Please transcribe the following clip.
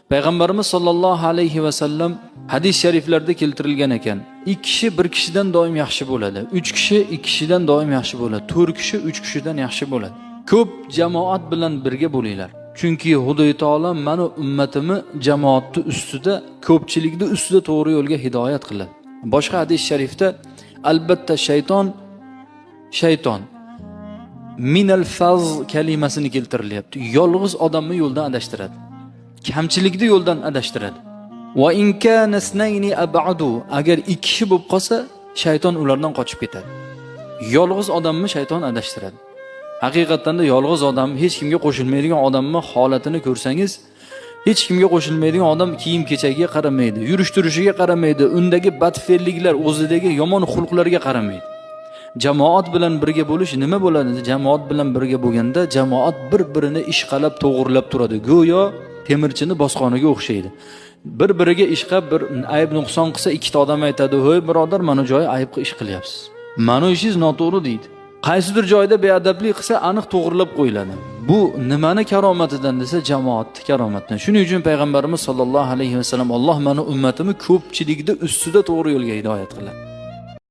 Payg'ambarimiz sollallohu alayhi va sallam hadis shariflarda keltirilgan ekan. 2 kishi 1 kishidan doim yaxshi bo'ladi. 3 kishi 2 kishidan doim yaxshi bo'ladi. 4 kishi 3 kishidan yaxshi bo'ladi. Ko'p jamoat bilan birga bo'linglar. Chunki Xudoy taolo meni ummatimni jamoatni ustida, ko'pchilikni ustida to'g'ri yo'lga hidoyat qiladi. Boshqa hadis sharifda albatta shayton minal faz kalimasini keltirilyapti. Yolg'iz odamni yo'ldan adashtiradi. Kamchilikni yo'ldan adashtiradi. Va in kana snayni ab'adu, agar 2 kishi bo'lib qolsa, shayton ulardan qochib ketadi. Yolg'iz odamni shayton adashtiradi. Haqiqatan da yolg'iz odam, hech kimga qo'shilmaydigan odamni holatini ko'rsangiz, hech kimga qo'shilmaydigan odam kiyim-kechagiga qaramaydi, yurish-turishiga qaramaydi, undagi badferliklar, o'zidagi yomon xulqlarga qaramaydi. Jamoat bilan birga bo'lish nima bo'ladi? Jamoat bilan birga bo'lganda jamoat bir-birini ishqalab, to'g'rilab turadi. Go'yo temirchini bosqoniga o'xshaydi. Bir-biriga ishqab, bir ayb nuqson qilsa, ikkita odam aytadi: "Ho'y birodar, mana joyi ayb ish qilyapsiz. Mana ishingiz noto'g'ri" deydi. Qaysidir joyda beadablik qilsa, aniq to'g'rilab qo'yiladi. Bu nimani karomatidan desa, jamoatning karomatidan. Shuning uchun payg'ambarimiz sollallohu alayhi va sallam: "Alloh meni ummatimni ko'pchilikda ustida to'g'ri yo'lga hidoyat qiladi."